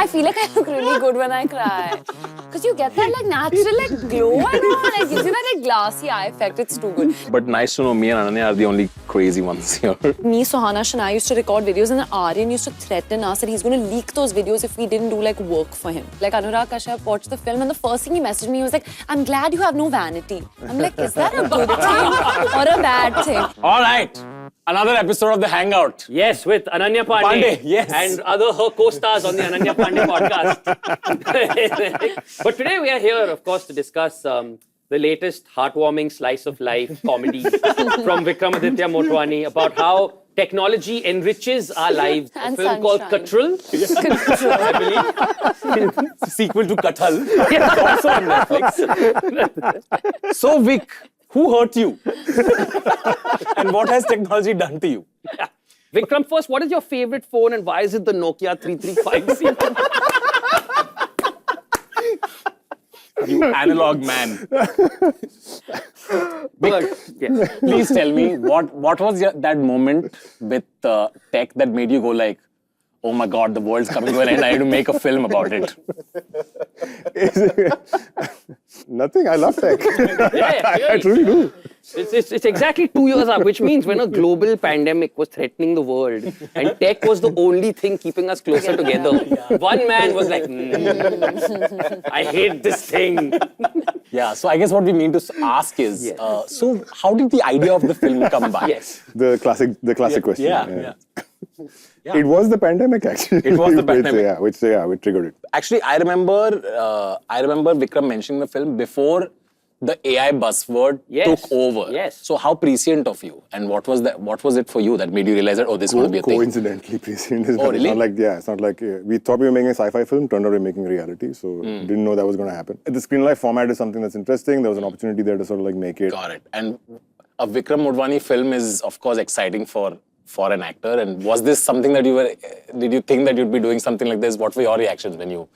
I feel like I look really good when I cry. Because you get that like natural like glow and all. Like gives you that like glassy eye effect. It's too good. But nice to know me and Ananya are the only crazy ones here. Me, Sohana and I used to record videos and then Aryan used to threaten us that he's going to leak those videos if we didn't do like work for him. Like Anurag Kashyap watched the film and the first thing he messaged me, he was like, I'm glad you have no vanity. I'm like, is that a good thing or a bad thing? All right. Another episode of The Hangout. Yes, with Ananya Panday. Yes. And other her co-stars on the Ananya Panday podcast. But today we are here, of course, to discuss the latest heartwarming slice of life comedy from Vikramaditya Motwane about how technology enriches our lives. And a film called Katrul, I believe. Sequel to Kathal. Also on Netflix. So, Vic, who hurt you? And what has technology done to you? Yeah. Vikram, first, what is your favorite phone and why is it the Nokia 335? You analog man. Vic, Yes. please tell me, what was that moment with tech that made you go like, oh my God, the world's coming to an end, I have to make a film about it? Nothing, I love tech. I truly do. It's exactly 2 years up, which means when a global pandemic was threatening the world and tech was the only thing keeping us closer together, one man was like, I hate this thing. Yeah, so I guess what we mean to ask is, so how did the idea of the film come by? Yes. The classic question. Yeah. It was the pandemic, actually. It was the pandemic. Which triggered it. Actually, I remember Vikram mentioning the film before the AI buzzword took over. Yes. So how prescient of you? And what was it for you that made you realize that, oh, this is going to be a thing? Coincidentally prescient. Oh, really? It's not like we thought we were making a sci-fi film, turned out we were making a reality, so didn't know that was going to happen. The screenlife format is something that's interesting. There was an opportunity there to sort of like make it. Got it. And a Vikram Motwane film is, of course, exciting for an actor. And was this something that did you think that you'd be doing something like this? What were your reactions when you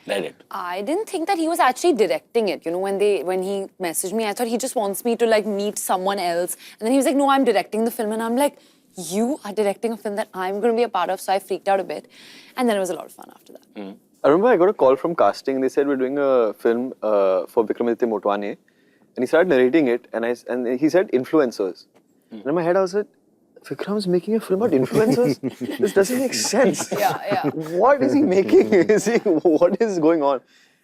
read it? I didn't think that he was actually directing it. You know, when he messaged me, I thought he just wants me to like meet someone else. And then he was like, no, I'm directing the film. And I'm like, you are directing a film that I'm going to be a part of. So I freaked out a bit. And then it was a lot of fun after that. I remember I got a call from casting. They said we're doing a film for Vikramaditya Motwane. And he started narrating it. And he said influencers. And in my head I was like, Vikram's making a film about influencers? This doesn't make sense. Yeah. What is he making? What is going on?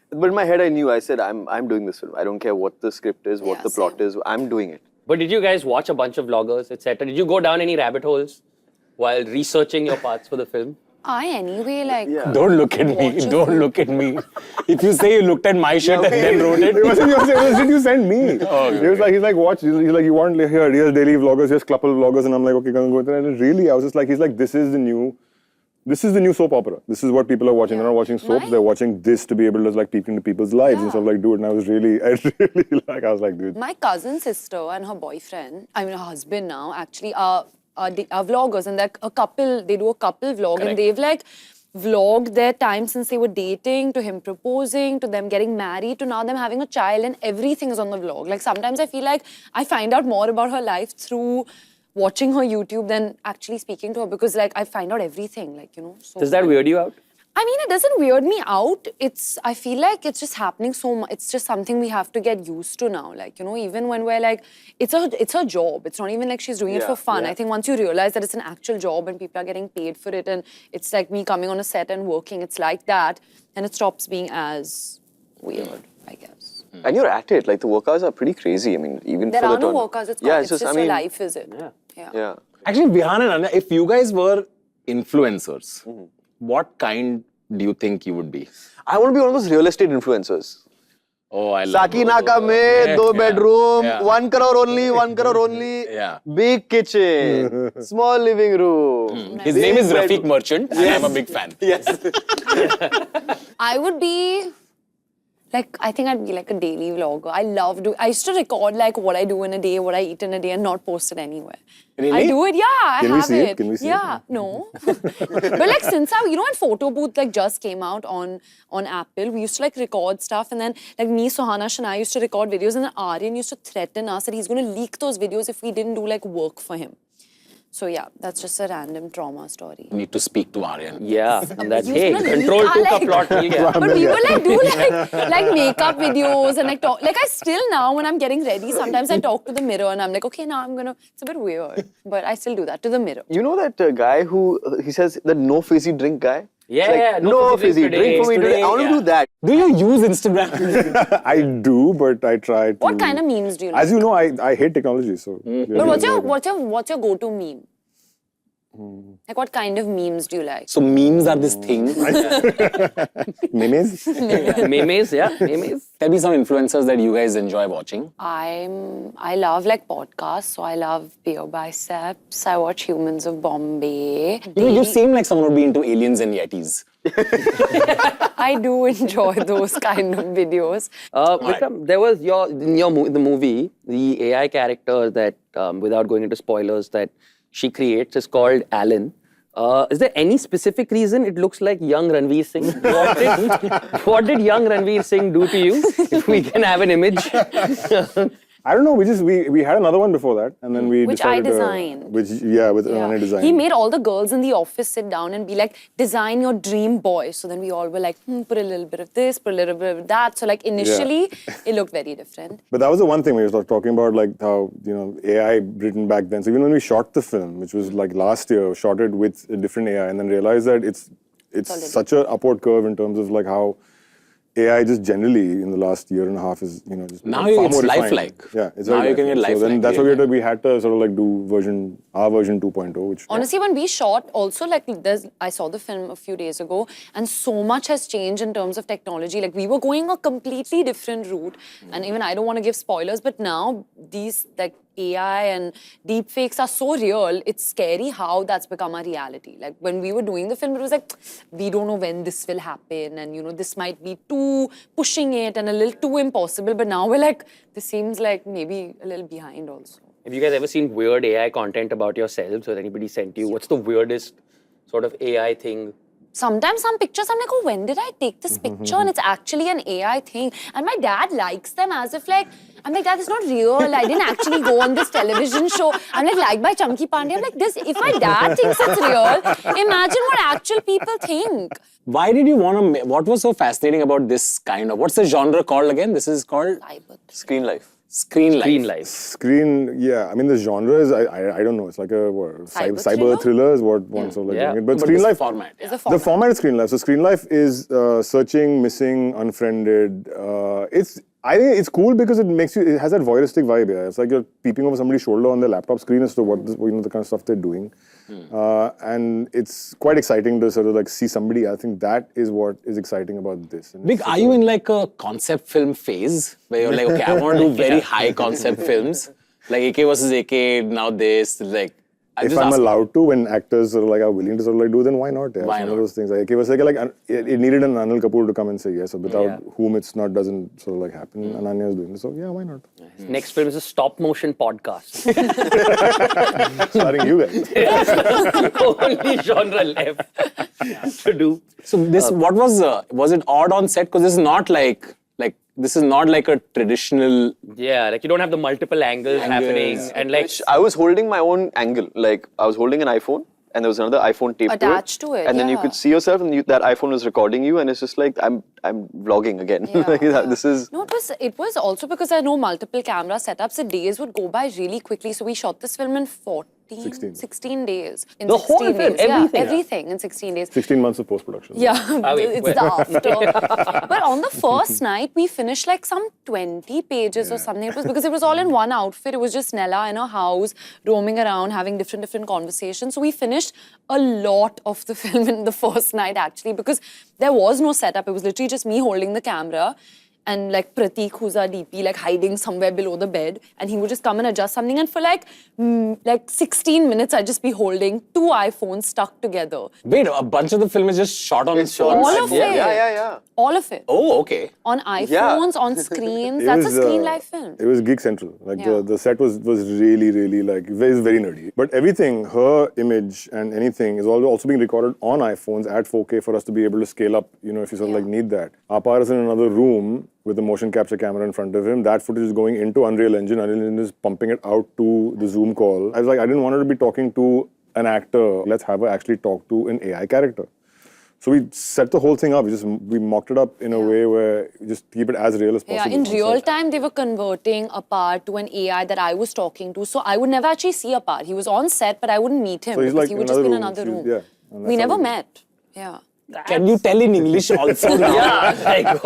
But in my head I knew, I said, I'm doing this film. I don't care what the script is, what the plot is, I'm doing it. But did you guys watch a bunch of vloggers, etc.? Did you go down any rabbit holes while researching your parts for the film? Don't look at me. Don't look at me. If you say you looked at my shirt and then wrote it. It wasn't yours, it was you sent me. He's like, watch. He's like, you want to hear real daily vloggers, just couple vloggers, and I'm like, okay, go there. And really, I was just like, he's like, this is the new soap opera. This is what people are watching. They're not watching soaps. They're watching this to be able to like peek into people's lives and stuff like do it. And I was really like, dude. My cousin's sister and her boyfriend, her husband now, actually are vloggers, and they're a couple. They do a couple vlog, and they've like vlogged their time since they were dating, to him proposing, to them getting married, to now them having a child, and everything is on the vlog. Like sometimes I feel like I find out more about her life through watching her YouTube than actually speaking to her, because like I find out everything, like, you know. So Does that weird you out? I mean, it doesn't weird me out. I feel like it's just happening so much. It's just something we have to get used to now. Like, you know, even when we're like, it's her job. It's not even like she's doing it for fun. I think once you realize that it's an actual job and people are getting paid for it, and it's like me coming on a set and working, it's like that, and it stops being as weird, I guess. And you're at it. Like the workouts are pretty crazy. I mean, even there for are the no workouts. It's just your life, is it? Yeah. Actually, Vihaan and Ananya, if you guys were influencers, what kind do you think you would be? I want to be one of those real estate influencers. Oh, I love Sakinaka mein, 2 bedroom, 1 crore only, big kitchen, small living room. His name is Rafiq Merchant, and I'm a big fan. Yes. I would be... I think I'd be like a daily vlogger. I used to record like what I do in a day, what I eat in a day, and not post it anywhere. Really? I do it, I Can have we see it. it? Can we see it? No. But like since when Photo Booth like just came out on Apple, we used to like record stuff, and then like me, Sohana and I used to record videos, and then Aryan used to threaten us that he's going to leak those videos if we didn't do like work for him. So yeah, that's just a random trauma story. Need to speak to Aryan. Yeah, and that's, You hey, gonna control leak, to ka like- plot mil gaya. But people like do like makeup videos and like talk. Like I still now when I'm getting ready, sometimes I talk to the mirror and I'm like, okay, now I'm gonna. It's a bit weird, but I still do that to the mirror. You know that guy who he says the no fizzy drink guy? Yeah, It's like, yeah, no fizzy drink for me today. I want to do that. Do you use Instagram? I do, but I try to. What kind of memes do you like? As you know, I hate technology, so. But what's your go-to meme? Like what kind of memes do you like? So memes are this thing. Memes? Memes, yeah, memes. Tell me some influencers that you guys enjoy watching. I love like podcasts, so I love Beer Biceps. I watch Humans of Bombay. You know, you seem like someone would be into aliens and yetis. I do enjoy those kind of videos. Vikram, there was the movie, the AI character that, without going into spoilers, that she creates is called Alan. Is there any specific reason it looks like young Ranveer Singh? What did young Ranveer Singh do to you? If we can have an image. I don't know. We had another one before that, and then we Which I decided. designed. With Ananya design. He made all the girls in the office sit down and be like, design your dream boy. So then we all were like, put a little bit of this, put a little bit of that. So like initially, it looked very different. But that was the one thing we were talking about, like how AI written back then. So even when we shot the film, which was like last year, shot it with a different AI, and then realized that it's such an upward curve in terms of like how AI just generally in the last year and a half is just Now far it's more refined. lifelike. Yeah, it's Now very you can get lifelike. So then lifelike that's why we had to sort of like do our version 2.0, which Honestly, when we shot, also like I saw the film a few days ago, and so much has changed in terms of technology. Like we were going a completely different route, and even I don't want to give spoilers, but now these like AI and deepfakes are so real. It's scary how that's become a reality. Like when we were doing the film, it was like we don't know when this will happen, and this might be too pushing it and a little too impossible. But now we're like, this seems like maybe a little behind also. Have you guys ever seen weird AI content about yourselves, or anybody sent you? What's the weirdest sort of AI thing? Sometimes some pictures, I'm like, oh, when did I take this picture? And it's actually an AI thing. And my dad likes them as if like, I'm like, Dad, it's not real. I didn't actually go on this television show. I'm like, liked by Chunky Panday. I'm like, if my dad thinks it's real, imagine what actual people think. Why did you want to, what was so fascinating about this kind of, what's the genre called again? This is called? Screenlife. Screenlife. yeah. I mean, the genre is I don't know. It's like a cyber thriller is what one sort of like doing it. But But Screenlife this format. Yeah. The format is Screenlife. So Screenlife is searching, missing, unfriended. I think it's cool because it has that voyeuristic vibe. Yeah, it's like you're peeping over somebody's shoulder on their laptop screen as to what the kind of stuff they're doing, and it's quite exciting to sort of like see somebody. I think that is what is exciting about this. And Vic, are you in like a concept film phase where you're like, okay, I want to do very high concept films, like AK versus AK, now this, like. if I'm allowed to, when actors sort of like are willing to sort of like do, then why not? Yeah, Why it's one not? of those things. Like, it needed an Anil Kapoor to come and say yes, so without whom it's not doesn't sort of like happen. Ananya is doing it, so yeah, why not? Next film is a stop motion podcast. Starring you guys. Only genre left to do. So this, what was it odd on set? Because this is not like a traditional. Yeah, like you don't have the multiple angles happening, and like I was holding my own angle. Like I was holding an iPhone, and there was another iPhone taped Attached to it, and then you yeah. could see yourself, and that iPhone was recording you, and it's just like I'm vlogging again. This is. No, it was also because I know multiple camera setups. The days would go by really quickly. So we shot this film in 16 days. In The 16 whole film, days. everything? Yeah, everything in 16 days. 16 months of post-production. Yeah, wait, it's wait. the after. But on the first night, we finished like some 20 pages or something. It was because it was all in one outfit. It was just Nella in her house, roaming around, having different conversations. So we finished a lot of the film in the first night actually, because there was no setup. It was literally just me holding the camera. And like Pratik, who's our DP, like hiding somewhere below the bed, and he would just come and adjust something. And for like 16 minutes, I'd just be holding 2 iPhones stuck together. Wait, a bunch of the film is just shot on phones? All of it. Yeah. All of it. Oh, okay. On iPhones, on screens. It That's was, a screen life film. It was Geek Central. Like Yeah. the set was really like very nerdy. But everything, her image and anything is also being recorded on iPhones at 4K for us to be able to scale up, if you sort of like need that. Apar is in another room with a motion capture camera in front of him. That footage is going into Unreal Engine. Unreal Engine is pumping it out to the Zoom call. I was like, I didn't want her to be talking to an actor. Let's have her actually talk to an AI character. So we set the whole thing up. We mocked it up in a way where we just keep it as real as possible. Yeah, in real time, they were converting Apar to an AI that I was talking to. So I would never actually see Apar. He was on set, but I wouldn't meet him So he's because like he would just be in room. another room. Yeah, We never met. Yeah. Can you tell in English also now? Yeah, like,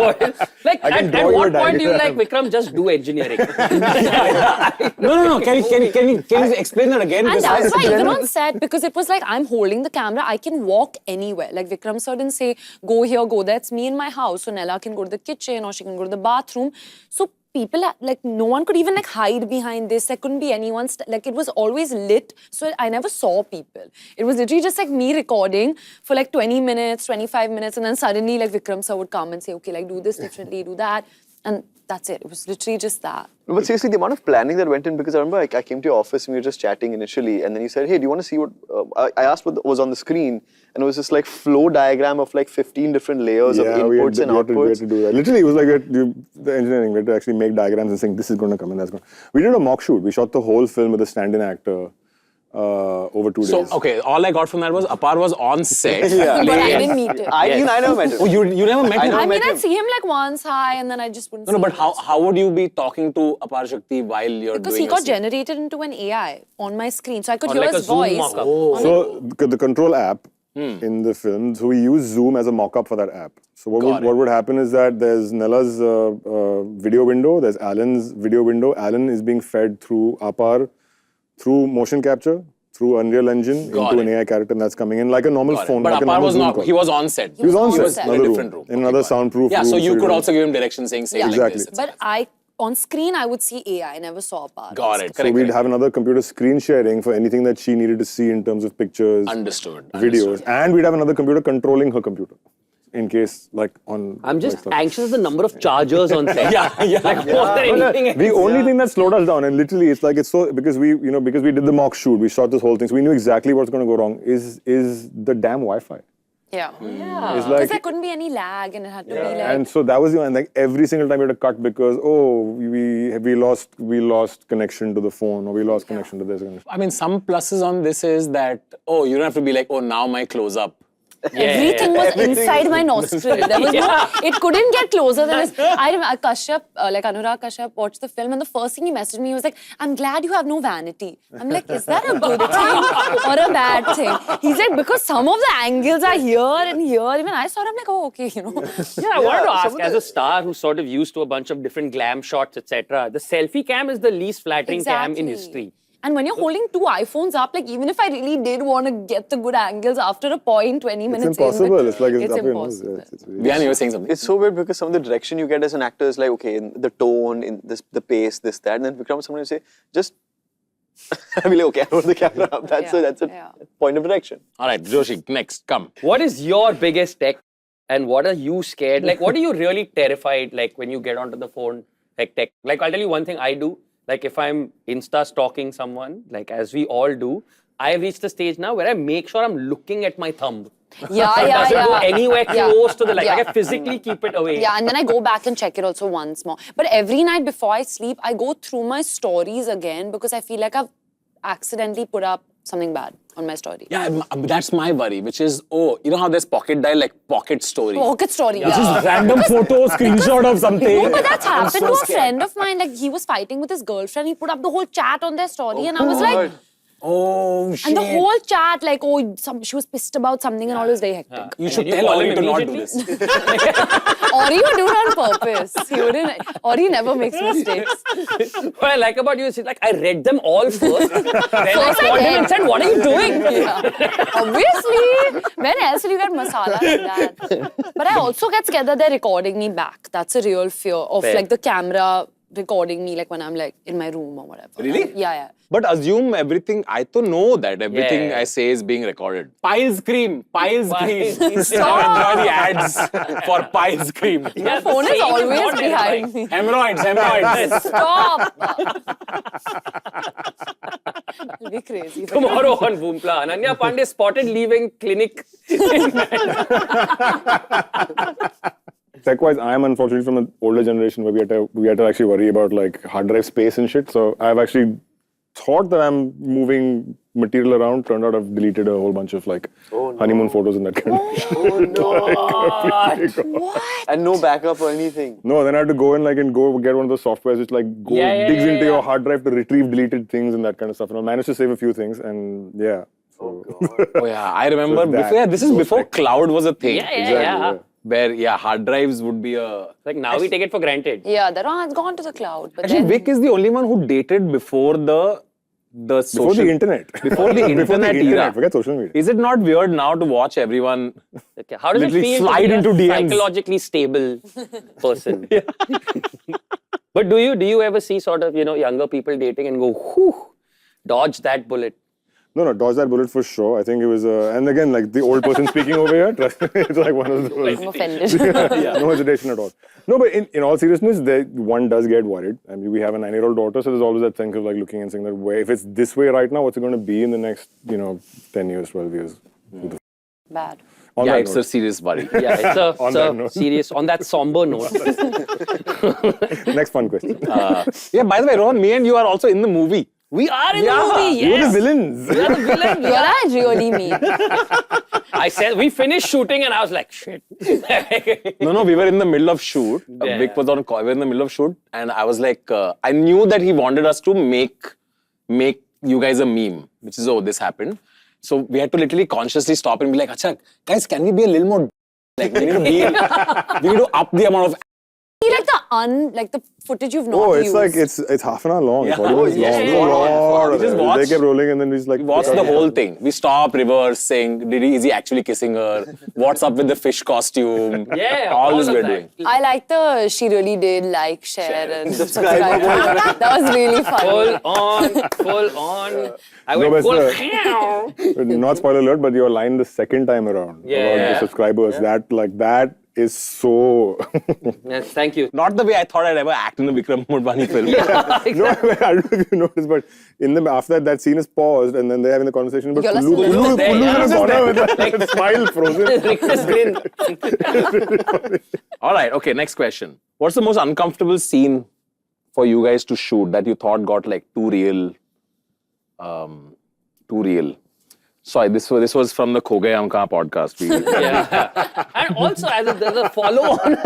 like I can at draw you a what point do you diagram. like, Vikram, just do engineering? No. Can you explain that again? And Because that's why even on set, because it was like, I'm holding the camera, I can walk anywhere. Like Vikram sir didn't say, go here, go there. It's me in my house. So Nella can go to the kitchen or she can go to the bathroom. So people, like, no one could even like hide behind this. There couldn't be anyone, like it was always lit. So I never saw people. It was literally just like me recording for like 20 minutes, 25 minutes. And then suddenly like Vikram sir would come and say, okay, like do this differently, do that. And that's it. It was literally just that. No, but seriously, the amount of planning that went in, because I remember I came to your office and we were just chatting initially, and then you said, hey, do you want to see what, I asked what was on the screen, and it was this like flow diagram of like 15 different layers of inputs and outputs. We had to do that. Literally, it was like the engineering, we had to actually make diagrams and saying, this is going to come and that's going to. We did a mock shoot. We shot the whole film with a stand-in actor over 2 days. So, okay, all I got from that was Apar was on set. Yeah. But I didn't meet him. I never met him. Oh, you never met him? I mean, I'd see him like once, hi, and then I just wouldn't see No, but him. how would you be talking to Aparshakti while you're Because doing he got a scene? generated into an AI on my screen. So I could On hear like a his Zoom voice. mock-up. So the control app in the film, so we use Zoom as a mock-up for that app. So what would happen is that there's Nella's video window, there's Alan's video window. Alan is being fed through Apar, through motion capture, through Unreal Engine into an AI character, and that's coming in like a normal phone. But like a Apar normal was Zoom not, call. he was on set. He was on on set, set. another In a different room. in another soundproof Yeah, room. so you could don't- also give him direction saying, say like Exactly. this. But on screen, I would see AI. I never saw Apar. Got it. So Correct. we'd have another computer screen sharing for anything that she needed to see in terms of pictures, Understood. videos, and we'd have another computer controlling her computer in case, like, on. I'm just like, stuff. anxious at the number of chargers on set. Yeah. Like, more than anything The else. only thing that slowed us down, and literally, it's like it's so because we did the mock shoot, we shot this whole thing, so we knew exactly what's going to go wrong. Is the damn Wi-Fi? Yeah. It's Because like, there couldn't be any lag and it had to be like... and so that was and like every single time we had to cut because we lost connection to the phone or we lost connection to this. I mean, some pluses on this is that, oh, you don't have to be like, oh, now my close-up. Everything was inside my nostril. There was no, it couldn't get closer than this. I remember Kashyap, like Anurag Kashyap watched the film and the first thing he messaged me, he was like, I'm glad you have no vanity. I'm like, is that a good thing or a bad thing? He's like, because some of the angles are here and here. Even I saw it, I'm like, oh, okay, you know. Yeah, I wanted to ask, as a star who's sort of used to a bunch of different glam shots, etc., the selfie cam is the least flattering cam in history. And when you're holding two iPhones up, like even if I really did want to get the good angles after a point, 20 minutes It's impossible. in, It's like it's up your impossible. nose. It's really- Vihaan, you were saying something. It's so weird because some of the direction you get as an actor is like, okay, in the tone, in this, the pace, this, that. And then Vikram, someone will say, just, I'll be like, okay, I hold the camera up. That's a point of direction. All right, Joshi, next, come. What is your biggest tech and what are you scared? Like, what are you really terrified, like, when you get onto the phone, like, tech? Like, I'll tell you one thing I do. Like, if I'm Insta-stalking someone, like, as we all do, I've reached the stage now where I make sure I'm looking at my thumb. Yeah. It doesn't go anywhere close to the light. Yeah. Like, I physically keep it away. Yeah, and then I go back and check it also once more. But every night before I sleep, I go through my stories again because I feel like I've accidentally put up something bad on my story. Yeah, that's my worry, which is, oh, you know how there's pocket dial, like pocket story. Pocket story, yeah. Just random photo, screenshot of something. No, but that's I'm happened so to a scared. friend of mine. Like, he was fighting with his girlfriend. He put up the whole chat on their story. And I was like... Oh, shit. And the whole chat, like, oh, she was pissed about something and all was very hectic. You should You tell call Ori him to not do immediately? this. Ori would do it on purpose. He wouldn't... Ori never makes mistakes. What I like about you is, like, I read them all first. Then I First I called him read. and said, what are you doing? Yeah. Obviously. When else will you get masala like that? But I also get scared that they're recording me back. That's a real fear of Fair. like the camera recording me like when I'm like in my room or whatever. Really? Yeah. But assume everything, I to know that everything Yeah. I say is being recorded. Piles cream. Now Stop. enjoy the ads for Piles cream. My phone is always behind me. Hemorrhoids. Stop. It'll be crazy. Tomorrow on Boompla, Ananya Panday spotted leaving clinic. Tech-wise, I am unfortunately from an older generation where we had to actually worry about like hard drive space and shit. So I've actually thought that I'm moving material around. Turned out I've deleted a whole bunch of like honeymoon photos and that kind of shit. Oh no! What? And no backup or anything. No, then I had to go and go get one of those softwares which like digs into your hard drive to retrieve deleted things and that kind of stuff. And I managed to save a few things and yeah. So. Oh yeah, I remember. This is before cloud was a thing. Yeah. Where hard drives would be a. Like now we take it for granted. Yeah, that one has gone to the cloud. But Actually, then, Vic is the only one who dated before the social. Before the internet. Before the internet era. Forget social media. Is it not weird now to watch everyone? Okay. How does it Literally feel slide to into be a DMs? psychologically stable person? But do you ever see sort of younger people dating and go, whew, dodge that bullet? No, dodge that bullet for sure. I think it was, and again, like the old person speaking over here, trust me, it's like one of those. I'm offended. No hesitation at all. No, but in all seriousness, one does get worried. I mean, we have a 9-year-old daughter, so there's always that thing of like looking and saying that way, if it's this way right now, what's it going to be in the next, 10 years, 12 years? Bad. On Yeah, that it's note. a serious worry. Yeah, it's that note. serious, on that somber note. Next fun question. Yeah, by the way, Rohan, me and you are also in the movie. We are in the movie, You're the yes. villains. We are the villain. You're that really mean. I said, we finished shooting and I was like, shit. No, we were in the middle of shoot. Yeah. Vic was on call. We were in the middle of shoot, and I was like, I knew that he wanted us to make you guys a meme, which is, this happened. So we had to literally consciously stop and be like, Acha, guys, can we be a little more like we need to up the amount of. Like the footage you've not Oh, it's used. like it's half an hour long. Yeah. 40 minutes long. Yeah. There's a lot We of just it. watched- They kept rolling and then we just like. We watched the whole thing. We stopped, reverse, saying, is he actually kissing her? What's up with the fish costume? Yeah, all this of we're that. doing. I like the she really did like, share and subscribe. That was really funny. Full on. I No, went but full. Not spoiler alert, but your line the second time around about Yeah. the subscribers, that is so. Yes, thank you. Not the way I thought I'd ever act in the Vikram Motwane film. No, I don't know if you noticed, but after that scene is paused and then they're having the conversation. But You're like, Kullu's there, in yeah. a corner with that smile frozen. Rick's grin. All right, okay, next question. What's the most uncomfortable scene for you guys to shoot that you thought got like too real? Sorry, this was from the Kho Gaye Hum Kahan podcast. Yeah. And also, there's a follow-on.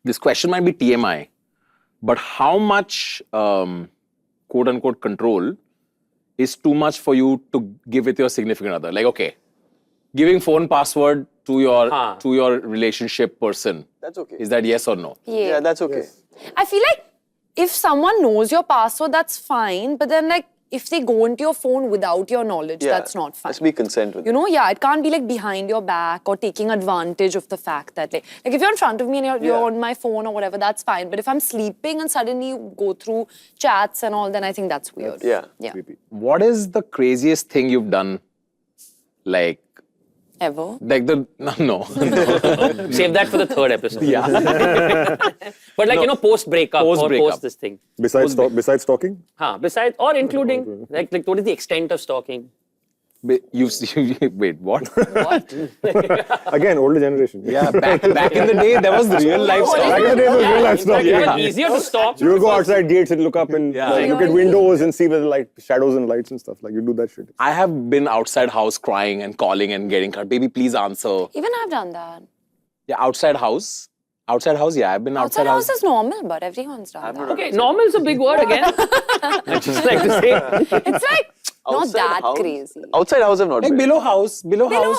This question might be TMI, but how much quote-unquote control is too much for you to give with your significant other? Like, okay, giving phone password to your relationship person. That's okay. Is that yes or no? Yeah, that's okay. I feel like if someone knows your password, that's fine. But then like if they go into your phone without your knowledge, that's not fine. Has to be consent with it. It can't be like behind your back or taking advantage of the fact that like if you're in front of me and you're on my phone or whatever, that's fine. But if I'm sleeping and suddenly you go through chats and all, then I think that's weird. Yeah. What is the craziest thing you've done? Like Ever? no. Save that for the third episode. Yeah. But like, post breakup or Post-breakup. post this thing. Besides stalking? Besides, or including, like what is the extent of stalking? Wait, what? What? Again, older generation. Yeah, back in the day, there was real life Back in the stuff. day, it was real life stuff. It Yeah. was easier to stalk. You would go outside gates and look up and look at windows and see the shadows and lights and stuff. Like you do that shit. I have been outside house crying and calling and getting cut. Baby, please answer. Even I've done that. Yeah, outside house. Outside house, yeah, I've been outside House is normal, but everyone's done that. Okay, normal is a big word again. I just like to say. It's like not Outside that house? crazy. Outside house, I've not Like been. below house.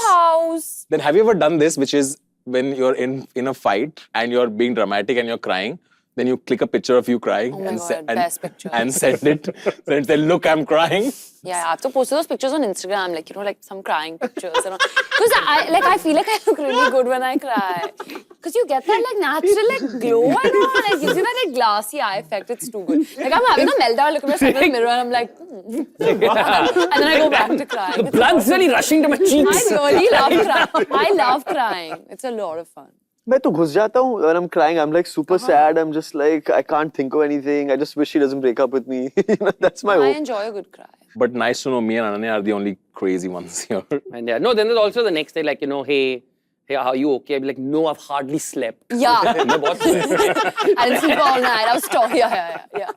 House. Then have you ever done this, which is when you're in a fight and you're being dramatic and you're crying, then you click a picture of you crying Oh my and, God, best picture. and send it. Then say, look, I'm crying. Yeah, I have to post those pictures on Instagram, like some crying pictures and all. Because I feel like I look really good when I cry. Because you get that natural glow and all, and it gives you that glassy eye effect. It's too good. Like I'm having a meltdown, I look at myself in the mirror and I'm like, and then I go back to crying. The blood's really rushing to my cheeks. I really love crying. I love crying. It's a lot of fun. मैं तो घुस जाता हूँ when I'm crying. I'm like super sad. I'm just like I can't think of anything. I just wish he doesn't break up with me. That's my I hope. enjoy a good cry. But nice to know me and Ananya are the only crazy ones here. And no, then there's also the next day, like, hey, are you okay? I'd be like, no, I've hardly slept. Yeah. मैं बहुत I didn't sleep all night. I was talking. Yeah.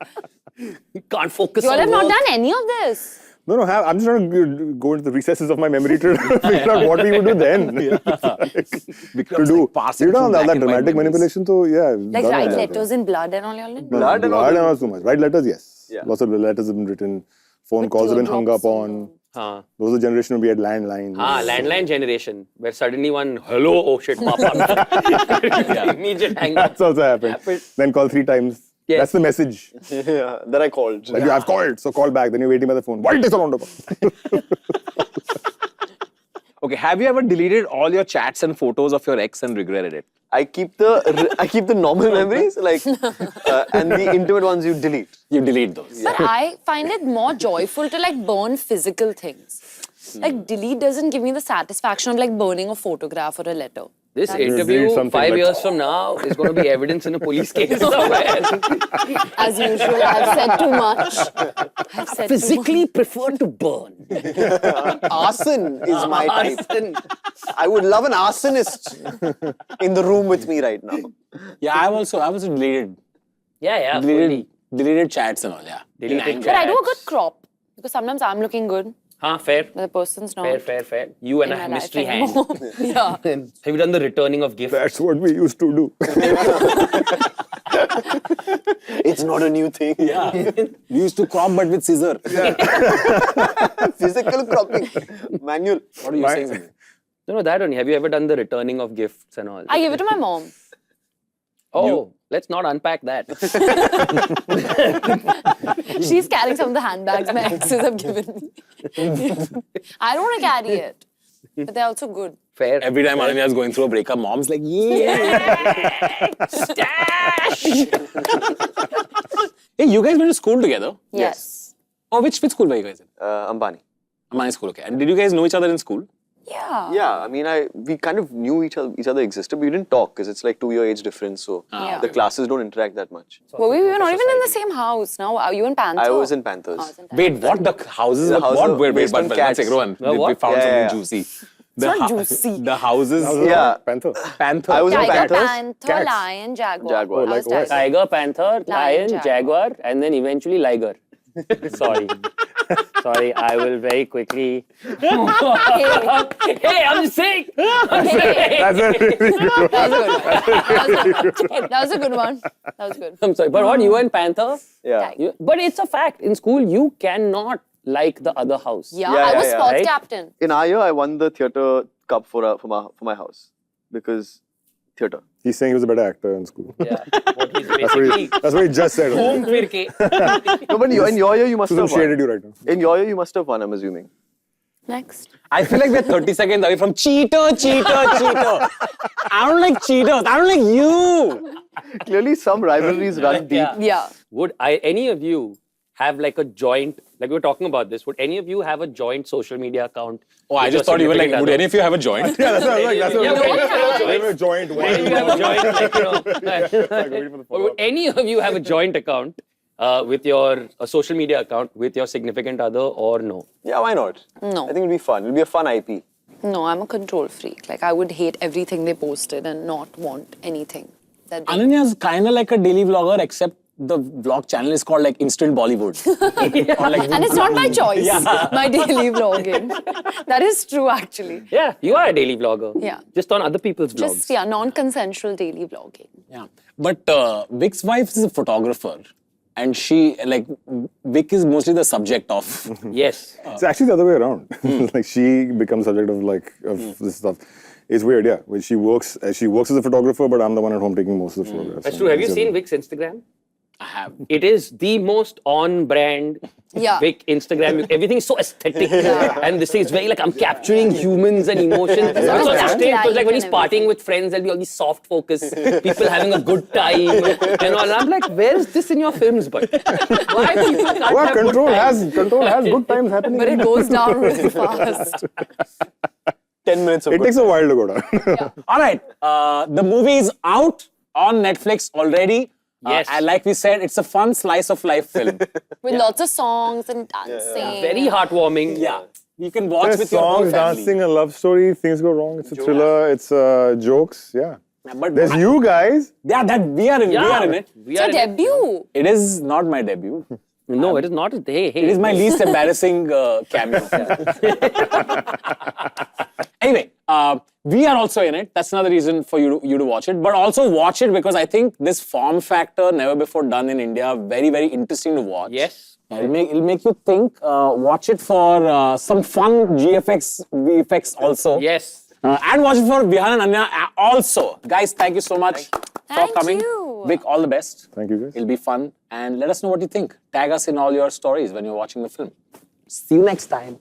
Can't focus You all on have not work. done any of this. No, I'm just trying to go into the recesses of my memory to figure out what we would do then. To do. passing You know, through that black and white dramatic memories. manipulation, so yeah. Like write letters in blood and all y'all did? Blood and all Blood that. and not so much. Write letters, yes. Yeah. Lots of letters have been written. Phone calls have been hung up on. Huh. Those are the generation we had landlines. Landline generation, where suddenly one, hello, oh shit, papa. Immediate hang up. That's also happened. Then call 3 times. Yes. That's the message. Yeah, then I called. Like, I've called, so call back. Then you're waiting by the phone. Why it takes so long to call? Okay, have you ever deleted all your chats and photos of your ex and regretted it? I keep the normal memories, like, and the intimate ones you delete. You delete those. But I find it more joyful to like burn physical things. Like delete doesn't give me the satisfaction of like burning a photograph or a letter. This read interview, something 5 like- years from now, is going to be evidence in a police case somewhere. As usual, I've said too much. I've said Physically prefer to burn. Arson is my type. Arson. I would love an arsonist in the room with me right now. Yeah, I was deleted. Yeah, fully. Deleted chats and all, yeah. Deleted But I do a chats. good crop because sometimes I'm looking good, Fair. but the person's not. Fair. You and in a my mystery life hand. anymore. Yeah. Have you done the returning of gifts? That's what we used to do. It's not a new thing. Yeah. We used to crop but with scissor. Physical cropping. Manual. What are you saying? Sandeep? No, that only. Have you ever done the returning of gifts and all? I give it to my mom. Let's not unpack that. She's carrying some of the handbags my exes have given me. I don't want to carry it, but they're also good. Fair. Every time Ananya is going through a breakup, mom's like, yeah. Stash! Hey, you guys went to school together? Yes. Oh, which school were you guys in? Ambani. Amani school, okay. And did you guys know each other in school? Yeah. Yeah, I mean, we kind of knew each other existed, but we didn't talk because it's like 2-year age difference, so Yeah. the classes don't interact that much. Well, we were not even in the same house. Now, are you in Panther? I was in Panthers. I was in Panther. Wait, what? The houses? The were houses what? were Wait, based on one cats. second, Rohan. We what? found Yeah, something juicy. not juicy. The houses. Yeah. Panther. Panther. I was in Tiger, Panthers. Panther, Cats. Lion, Jaguar. Jaguar. I was Like what? Tiger. Tiger, Panther, Lion, Jaguar. Jaguar, and then eventually Liger. Sorry. Sorry, I will very quickly. Hey, I'm just saying. That's a really good one. That was a good one. That was good. I'm sorry, but what, you were in Panther? Yeah. But it's a fact. In school, you cannot like the other house. Yeah, Yeah, I was yeah, sports right? captain. In our year, I won the theatre cup for my house because theatre. He's saying he was a better actor in school. Yeah. What he's basically That's what he just said. home फिर के. No, but in your year, you must Susan have shaded won. you right now. In your year, you must have won, I'm assuming. Next. I feel like we're 30 seconds away from cheater. I don't like cheaters. I don't like you. Clearly, some rivalries run deep. Yeah. Would any of you have like a joint, like we were talking about this, would any of you have a joint social media account? Oh, I with just your thought you were like, significant would other? any of you have a joint? Yeah, that's what I was like. That's what I was Yeah, like. we We have a joint Any of you have a joint, like, you know, or would any of you have a joint account with your a social media account with your significant other or no? Yeah, why not? No. I think it'll be fun. It'll be a fun IP. No, I'm a control freak. Like, I would hate everything they posted and not want anything. That they... Ananya's kind of like a daily vlogger, except the vlog channel is called like Instant Bollywood. Or like, And it's not my choice, my daily vlogging. That is true, actually. Yeah, you are a daily vlogger. Yeah. Just on other people's vlogs. Just, non-consensual daily vlogging. yeah. But Vic's wife is a photographer. And she, like, Vic is mostly the subject of. Yes. It's actually the other way around. Like she becomes subject of this stuff. It's weird, yeah. When she works as a photographer, but I'm the one at home taking most of the photographs. That's true. Have you seen Vic's Instagram? I have. It is the most on-brand Yeah. Vic Instagram. Everything is so aesthetic. And this thing is very like, I'm capturing humans and emotions. Yeah. So Yeah. strange, because like when he's And partying everything. with friends, there'll be all these soft focus, people having a good time and all. And I'm like, where is this in your films, but why people can't Well, have control good times? has good times happening. But it goes down really fast. 10 minutes of It good takes a while to go down. All right. The movie is out on Netflix already. Yes. And like we said, it's a fun slice of life film. With lots of songs and dancing. Very heartwarming. Yeah. You can watch There's with your whole songs, family. dancing, a love story. Things go wrong. It's a thriller. It's jokes. Yeah. But There's you guys. Yeah, that we are in. We are in it. We It's are your in it. debut. It is not my debut. No, it is not. Hey, hey. It is my least embarrassing cameo. Anyway, we are also in it. That's another reason for you to watch it. But also watch it because I think this form factor, never before done in India, very, very interesting to watch. Yes. It'll make you think. Watch it for some fun VFX also. Yes. And watch it for Vihaan and Ananya also. Guys, thank you so much for Thank coming. you. Vic, all the best. Thank you, guys. It'll be fun. And let us know what you think. Tag us in all your stories when you're watching the film. See you next time.